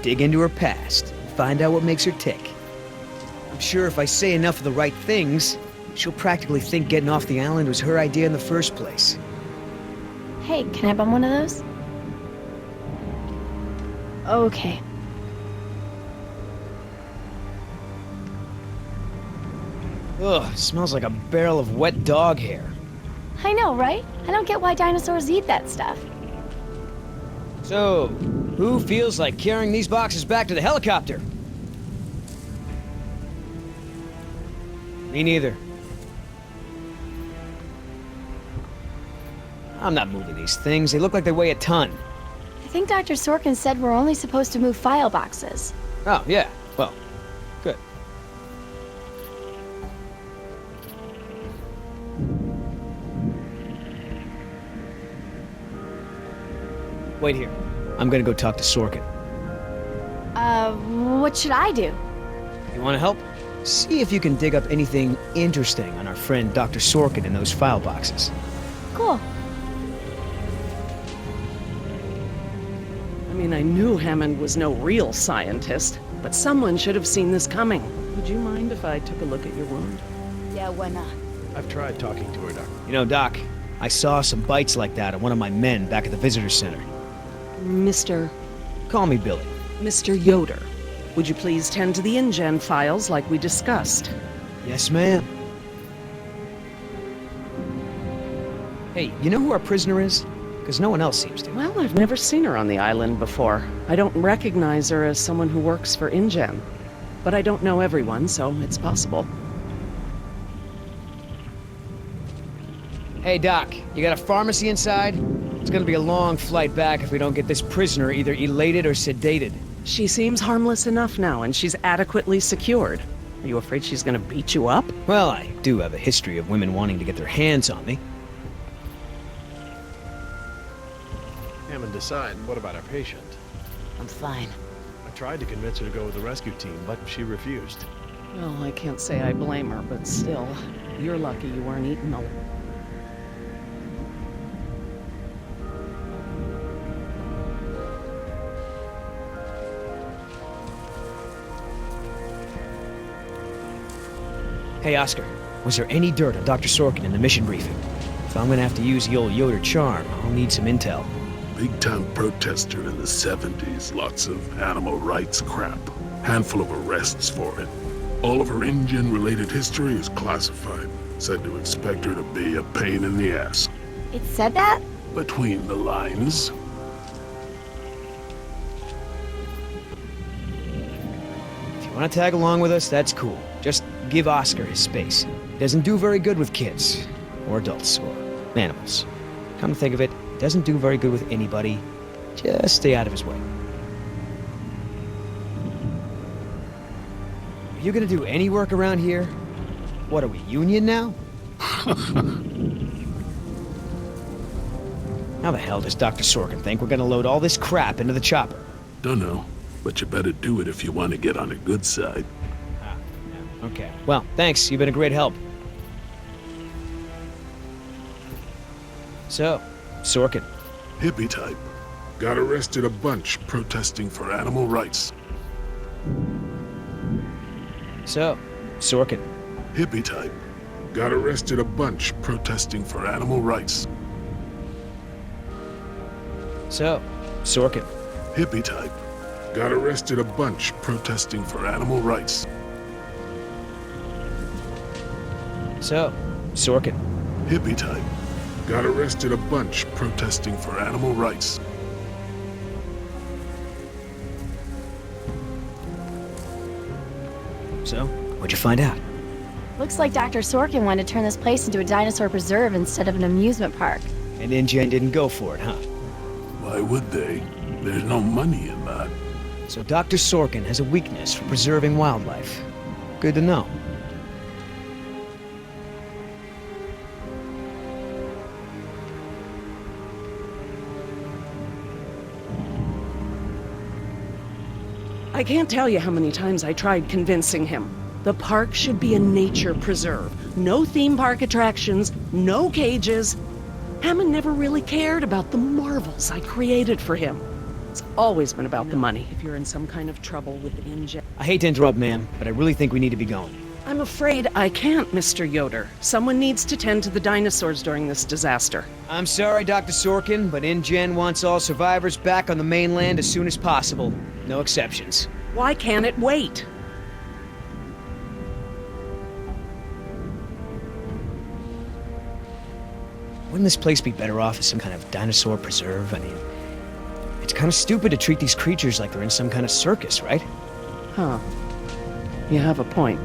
dig into her past, and find out what makes her tick. I'm sure if I say enough of the right things, she'll practically think getting off the island was her idea in the first place. Hey, can I bum one of those? Okay. Ugh, smells like a barrel of wet dog hair. I know, right? I don't get why dinosaurs eat that stuff. So, who feels like carrying these boxes back to the helicopter? Me neither. I'm not moving these things. They look like they weigh a ton. I think Dr. Sorkin said we're only supposed to move file boxes. Oh, yeah. Well, good. Wait here. I'm gonna go talk to Sorkin. What should I do? You wanna help? See if you can dig up anything interesting on our friend Dr. Sorkin in those file boxes. Cool. I mean, I knew Hammond was no real scientist, but someone should have seen this coming. Would you mind if I took a look at your wound? Yeah, why not? I've tried talking to her, Doc. You know, Doc, I saw some bites like that on one of my men back at the visitor center. Mr. Call me Billy. Mr. Yoder, would you please tend to the InGen files like we discussed? Yes, ma'am. Hey, you know who our prisoner is? Because no one else seems to. Well, I've never seen her on the island before. I don't recognize her as someone who works for InGen. But I don't know everyone, so it's possible. Hey, Doc, you got a pharmacy inside? It's gonna be a long flight back if we don't get this prisoner either elated or sedated. She seems harmless enough now, and she's adequately secured. Are you afraid she's gonna beat you up? Well, I do have a history of women wanting to get their hands on me. Hammond, decide. What about our patient? I'm fine. I tried to convince her to go with the rescue team, but she refused. Well, I can't say I blame her, but still, you're lucky you weren't eaten alive. Hey, Oscar, was there any dirt on Dr. Sorkin in the mission briefing? If I'm gonna have to use the old Yoder charm, I'll need some intel. Big-time protester in the 70s, lots of animal rights crap. Handful of arrests for it. All of her InGen-related history is classified. Said to expect her to be a pain in the ass. It said that? Between the lines. If you want to tag along with us, that's cool. Just give Oscar his space. He doesn't do very good with kids, or adults, or animals. Come to think of it, doesn't do very good with anybody. Just stay out of his way. Are you gonna do any work around here? What are we, union now? How the hell does Dr. Sorkin think we're gonna load all this crap into the chopper? Dunno, but you better do it if you want to get on a good side. Okay. Well, thanks. You've been a great help. So, Sorkin. Hippie type. Got arrested a bunch protesting for animal rights. So, Sorkin. Hippie type. Got arrested a bunch protesting for animal rights. So, Sorkin. Hippie type. Got arrested a bunch protesting for animal rights. So, Sorkin. Hippie type. Got arrested a bunch protesting for animal rights. So, what'd you find out? Looks like Dr. Sorkin wanted to turn this place into a dinosaur preserve instead of an amusement park. And InGen didn't go for it, huh? Why would they? There's no money in that. So Dr. Sorkin has a weakness for preserving wildlife. Good to know. I can't tell you how many times I tried convincing him. The park should be a nature preserve. No theme park attractions, no cages. Hammond never really cared about the marvels I created for him. It's always been about the money. If you're in some kind of trouble with InGen... I hate to interrupt, ma'am, but I really think we need to be going. I'm afraid I can't, Mr. Yoder. Someone needs to tend to the dinosaurs during this disaster. I'm sorry, Dr. Sorkin, but InGen wants all survivors back on the mainland as soon as possible. No exceptions. Why can't it wait? Wouldn't this place be better off as some kind of dinosaur preserve? I mean, it's kind of stupid to treat these creatures like they're in some kind of circus, right? Huh. You have a point.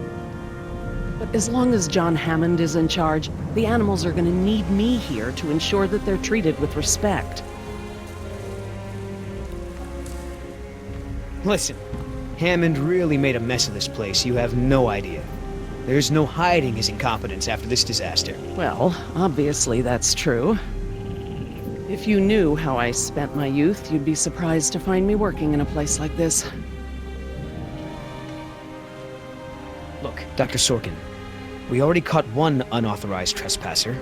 But as long as John Hammond is in charge, the animals are going to need me here to ensure that they're treated with respect. Listen, Hammond really made a mess of this place. You have no idea. There's no hiding his incompetence after this disaster. Well, obviously that's true. If you knew how I spent my youth, you'd be surprised to find me working in a place like this. Look, Dr. Sorkin, we already caught one unauthorized trespasser.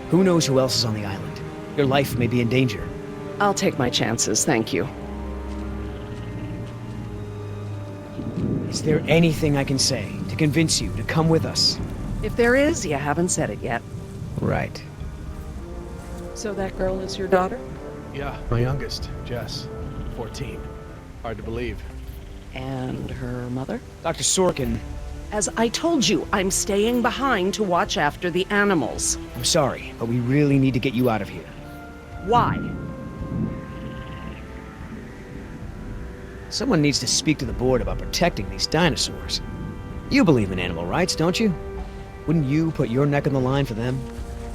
Who knows who else is on the island? Your life may be in danger. I'll take my chances, thank you. Is there anything I can say to convince you to come with us? If there is, you haven't said it yet. Right. So that girl is your daughter? Yeah, my youngest, Jess. 14. Hard to believe. And her mother? Dr. Sorkin, As I told you, I'm staying behind to watch after the animals. I'm sorry, but we really need to get you out of here. Why? Someone needs to speak to the board about protecting these dinosaurs. You believe in animal rights, don't you? Wouldn't you put your neck on the line for them?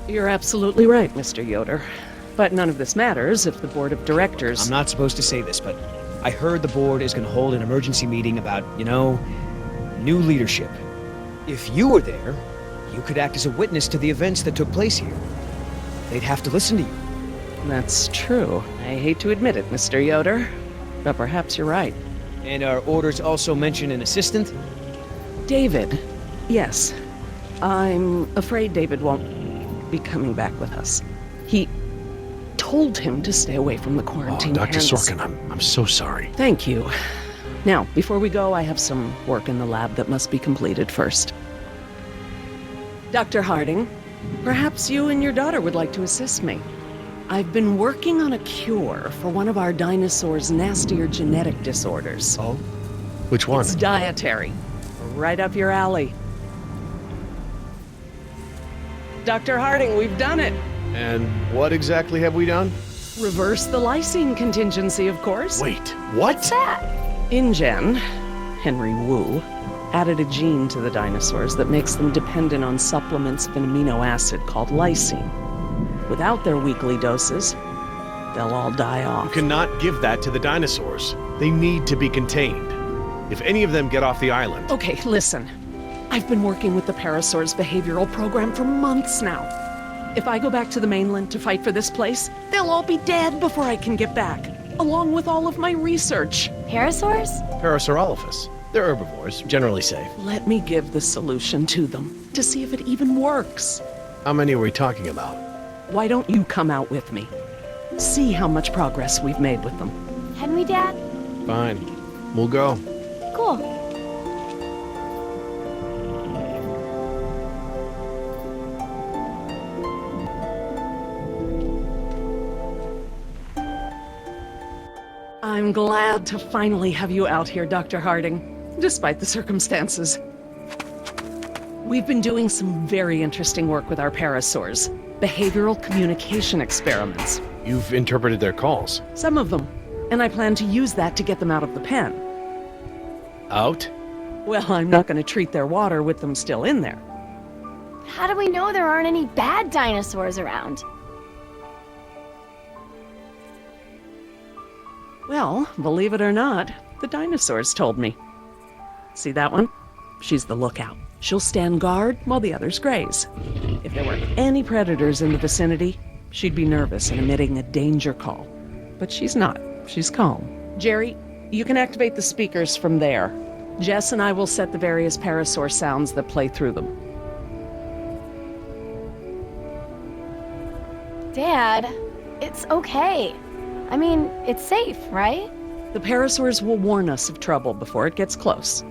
You're absolutely right, Mr. Yoder. But none of this matters if the board of directors... I'm not supposed to say this, but I heard the board is going to hold an emergency meeting about, new leadership. If you were there, you could act as a witness to the events that took place here. They'd have to listen to you. That's true. I hate to admit it, Mr. Yoder. But perhaps you're right. And our orders also mention an assistant? David. Yes. I'm afraid David won't be coming back with us. He told him to stay away from the quarantine. Dr. hence- Sorkin, I'm so sorry. Thank you. Now, before we go, I have some work in the lab that must be completed first. Dr. Harding, perhaps you and your daughter would like to assist me. I've been working on a cure for one of our dinosaurs' nastier genetic disorders. Oh? Which one? It's dietary. Right up your alley. Dr. Harding, we've done it. And what exactly have we done? Reverse the lysine contingency, of course. Wait, what? What's that? InGen, Henry Wu, added a gene to the dinosaurs that makes them dependent on supplements of an amino acid called lysine. Without their weekly doses, they'll all die You off. cannot give that to the dinosaurs. They need to be contained. If any of them get off the island... Okay, listen. I've been working with the Parasaur's behavioral program for months now. If I go back to the mainland to fight for this place, they'll all be dead before I can get back, along with all of my research. Parasaurs? Parasaurolophus. They're herbivores, generally safe. Let me give the solution to them, to see if it even works. How many are we talking about? Why don't you come out with me? See how much progress we've made with them. Can we, Dad? Fine. We'll go. Cool. I'm glad to finally have you out here, Dr. Harding, despite the circumstances. We've been doing some very interesting work with our parasaurs. Behavioral communication experiments. You've interpreted their calls. Some of them. And I plan to use that to get them out of the pen. Out? Well, I'm not going to treat their water with them still in there. How do we know there aren't any bad dinosaurs around? Well, believe it or not, the dinosaurs told me. See that one? She's the lookout. She'll stand guard while the others graze. If there were any predators in the vicinity, she'd be nervous and emitting a danger call. But she's not. She's calm. Jerry, you can activate the speakers from there. Jess and I will set the various parasaur sounds that play through them. Dad, it's okay. I mean, it's safe, right? The parasaurs will warn us of trouble before it gets close.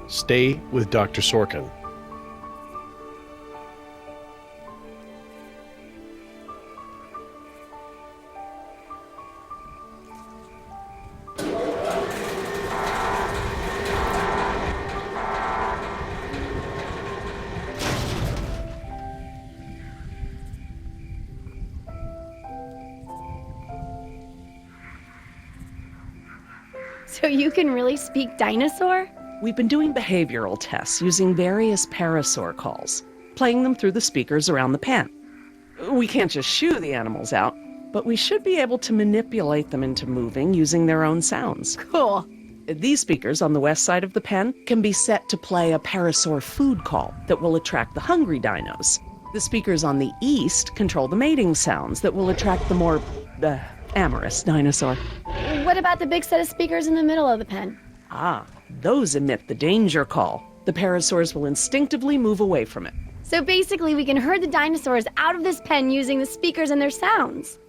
Stay with Dr. Sorkin. So you can really speak dinosaur? We've been doing behavioral tests using various parasaur calls, playing them through the speakers around the pen. We can't just shoo the animals out, but we should be able to manipulate them into moving using their own sounds. Cool. These speakers on the west side of the pen can be set to play a parasaur food call that will attract the hungry dinos. The speakers on the east control the mating sounds that will attract the more amorous dinosaur. What about the big set of speakers in the middle of the pen? Ah, those emit the danger call. The parasaurs will instinctively move away from it. So basically we can herd the dinosaurs out of this pen using the speakers and their sounds.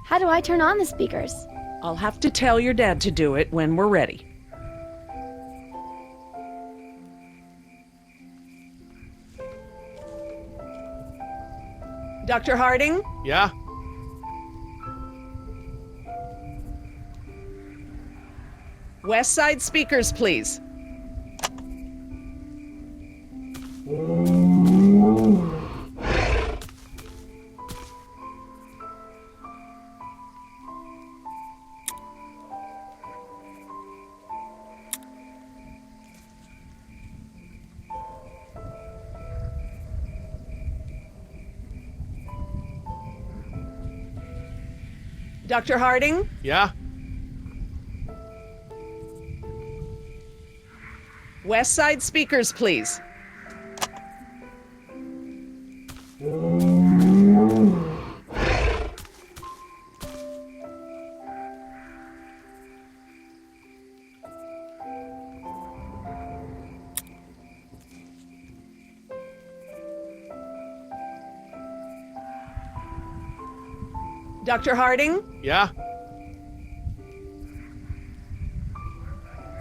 How do I turn on the speakers? I'll have to tell your dad to do it when we're ready. Dr. Harding? Yeah? West side speakers, please. Dr. Harding? Yeah? West side speakers, please. Dr. Harding? Yeah?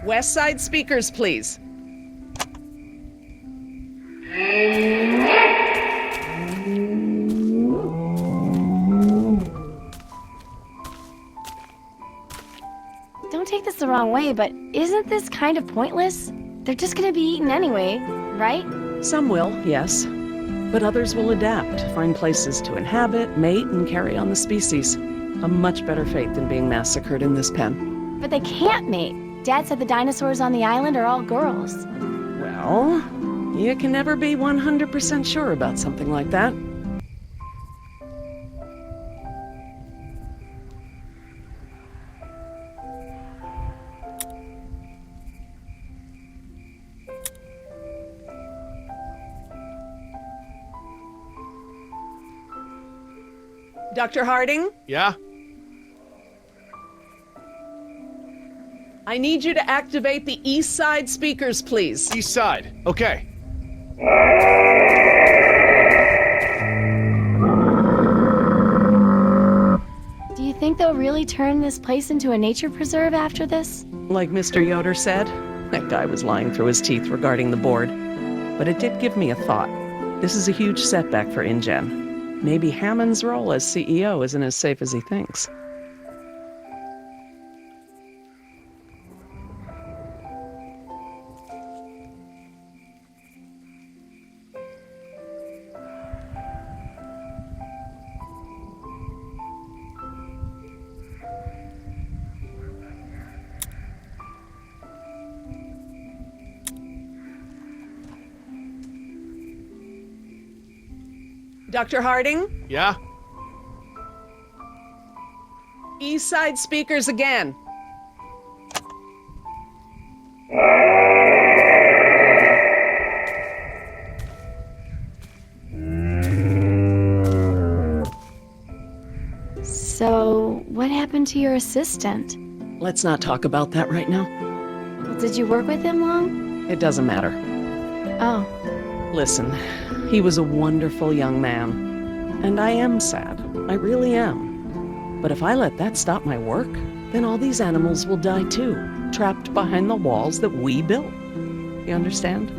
West side speakers, please. Don't take this the wrong way, but isn't this kind of pointless? They're just gonna be eaten anyway, right? Some will, yes. But others will adapt, find places to inhabit, mate, and carry on the species. A much better fate than being massacred in this pen. But they can't mate. Dad said the dinosaurs on the island are all girls. Well, you can never be 100% sure about something like that. Dr. Harding? Yeah? I need you to activate the east side speakers, please. East side. Okay. Do you think they'll really turn this place into a nature preserve after this? Like Mr. Yoder said, that guy was lying through his teeth regarding the board. But it did give me a thought. This is a huge setback for InGen. Maybe Hammond's role as CEO isn't as safe as he thinks. Dr. Harding? Yeah? East side speakers again. So, what happened to your assistant? Let's not talk about that right now. Well, did you work with him long? It doesn't matter. Oh. Listen, he was a wonderful young man. And I am sad. I really am. But if I let that stop my work, then all these animals will die too, trapped behind the walls that we built. You understand?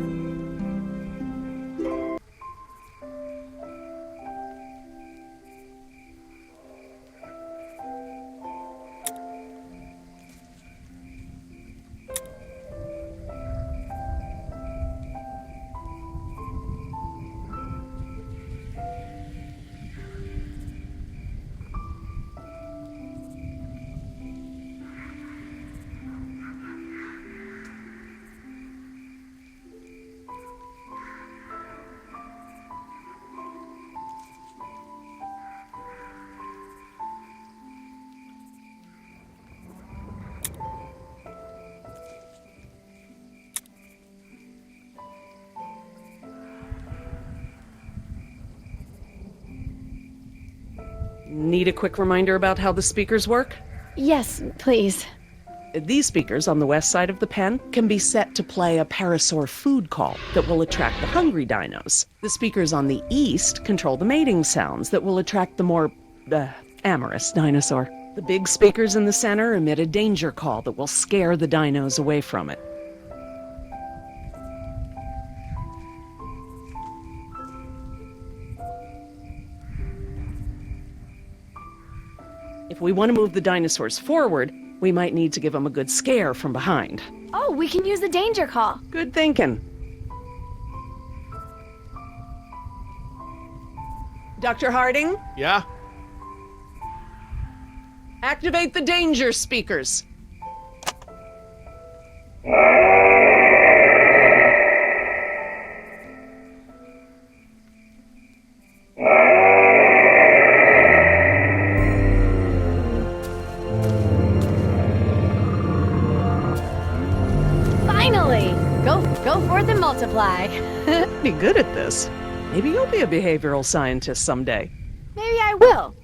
Need a quick reminder about how the speakers work? Yes, please. These speakers on the west side of the pen can be set to play a parasaur food call that will attract the hungry dinos. The speakers on the east control the mating sounds that will attract the more, amorous dinosaur. The big speakers in the center emit a danger call that will scare the dinos away from it. If we want to move the dinosaurs forward, we might need to give them a good scare from behind. Oh, we can use the danger call. Good thinking. Dr. Harding, Yeah? activate the danger speakers. Finally! Go forth and multiply. Be good at this. Maybe you'll be a behavioral scientist someday. Maybe I will.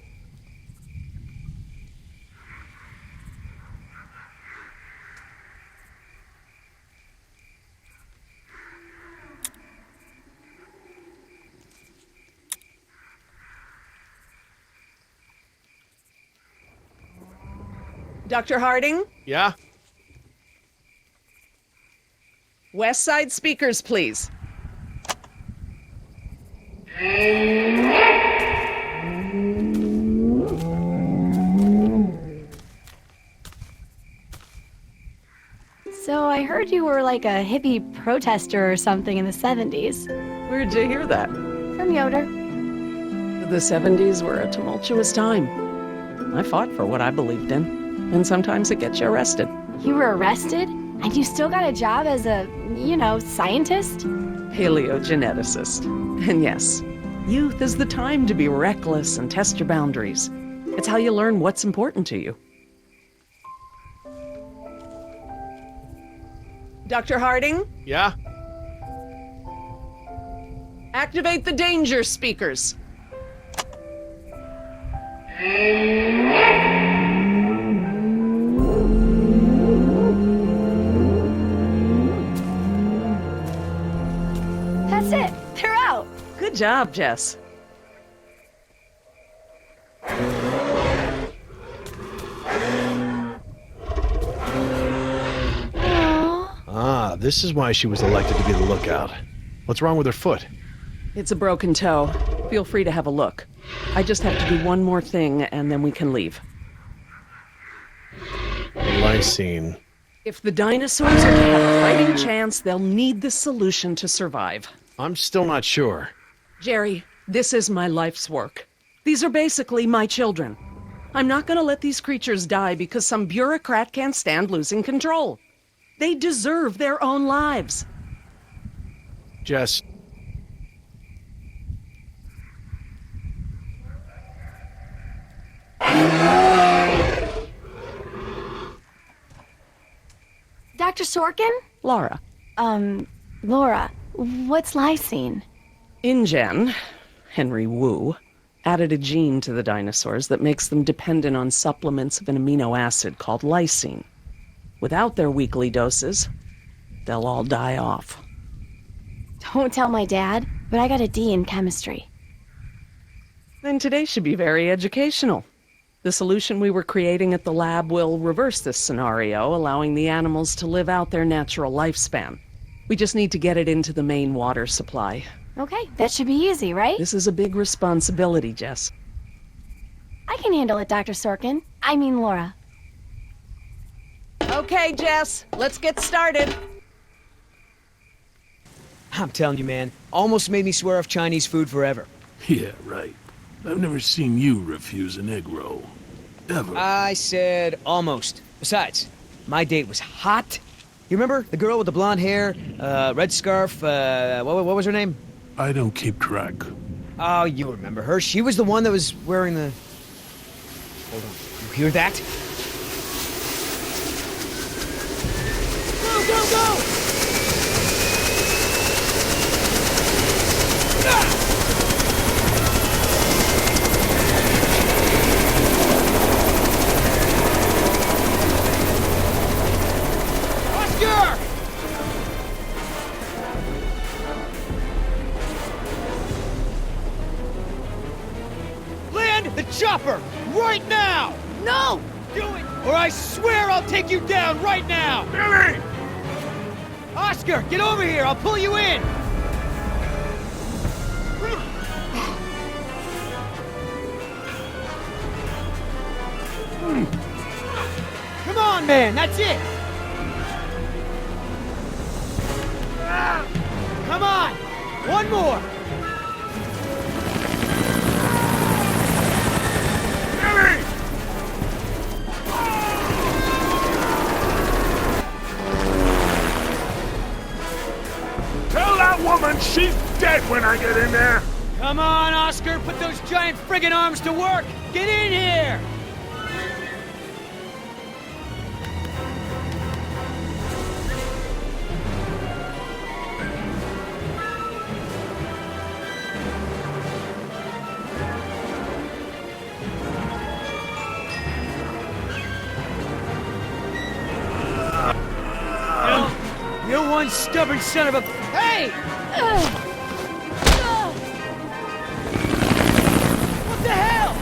Dr. Harding, Yeah? west side speakers, please. So I heard you were like a hippie protester or something in the 70s. Where'd you hear that? From Yoder. The 70s were a tumultuous time. I fought for what I believed in, and sometimes it gets you arrested. You were arrested? And you still got a job as a, scientist? Paleogeneticist. And yes, youth is the time to be reckless and test your boundaries. It's how you learn what's important to you. Dr. Harding, Yeah? activate the danger speakers. That's it. They're out. Good job, Jess. Ah, this is why she was elected to be the lookout. What's wrong with her foot? It's a broken toe. Feel free to have a look. I just have to do one more thing, and then we can leave. Lysine. If the dinosaurs are to have a fighting chance, they'll need this solution to survive. I'm still not sure. Jerry, this is my life's work. These are basically my children. I'm not going to let these creatures die because some bureaucrat can't stand losing control. They deserve their own lives. Jess. Dr. Sorkin? Laura. Laura, what's lysine? InGen, Henry Wu, added a gene to the dinosaurs that makes them dependent on supplements of an amino acid called lysine. Without their weekly doses, they'll all die off. Won't tell my dad, but I got a D in chemistry. Then today should be very educational. The solution we were creating at the lab will reverse this scenario, allowing the animals to live out their natural lifespan. We just need to get it into the main water supply. Okay, that should be easy, right? This is a big responsibility, Jess. I can handle it, Dr. Sorkin. I mean Laura. Okay, Jess, let's get started. I'm telling you, man, almost made me swear off Chinese food forever. Yeah, right. I've never seen you refuse an egg roll. Ever. I said almost. Besides, my date was hot. You remember the girl with the blonde hair, red scarf, what was her name? I don't keep track. Oh, you remember her. She was the one that was wearing the... Hold on. You hear that? Go, go, go! Ah! Land the chopper right now! No! Do it, or I swear I'll take you down right now! Billy! Oscar, get over here! I'll pull you in! Come on, man, that's it! Come on! One more! Billy! Tell that woman she's dead when I get in there! Come on, Oscar, put those giant friggin' arms to work! Get in here! You're one stubborn son of a... Hey! What the hell?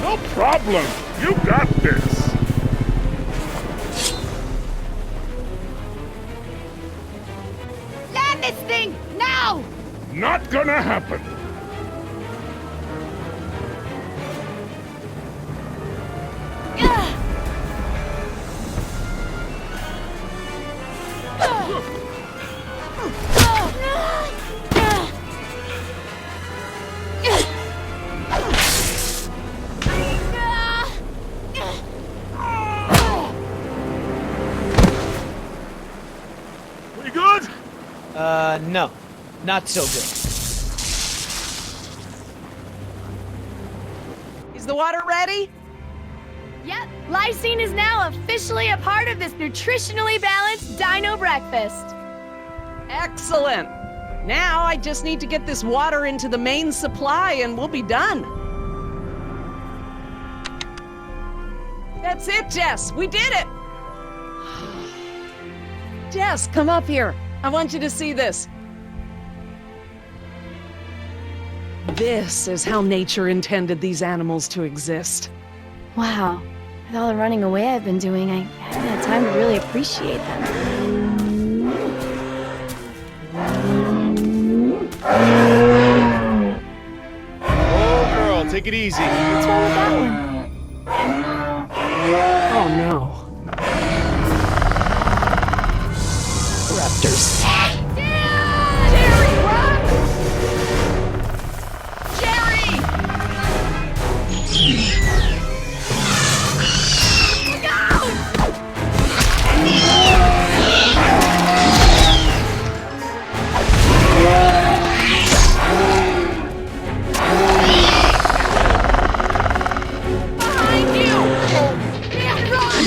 No problem. You got this. Land this thing! Now! Not gonna happen. We good? No. Not so good. Is the water ready? Yep, lysine is now officially a part of this nutritionally balanced dino breakfast. Excellent. Now I just need to get this water into the main supply and we'll be done. That's it, Jess. We did it. Jess, come up here. I want you to see this. This is how nature intended these animals to exist. Wow, with all the running away I've been doing, I haven't had time to really appreciate them. Oh, girl, take it easy. What's wrong with that one? Oh no. Raptors. Jerry, run! Jerry! Look out! Behind you! Yeah, run!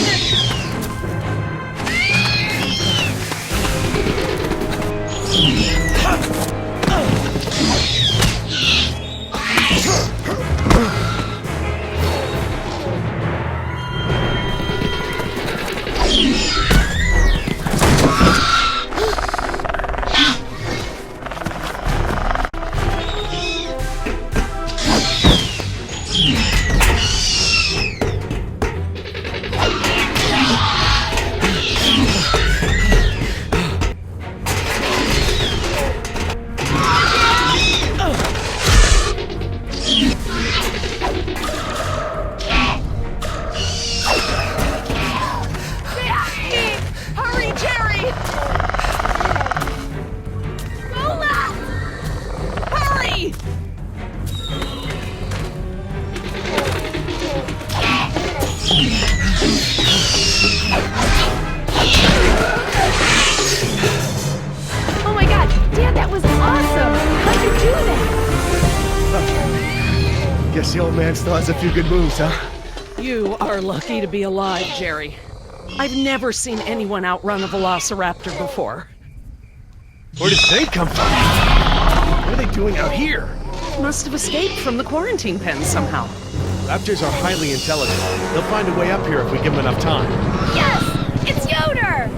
Guess the old man still has a few good moves, huh? You are lucky to be alive, Jerry. I've never seen anyone outrun a velociraptor before. Where did they come from? What are they doing out here? Must have escaped from the quarantine pen somehow. Raptors are highly intelligent. They'll find a way up here if we give them enough time. Yes! It's Yoder!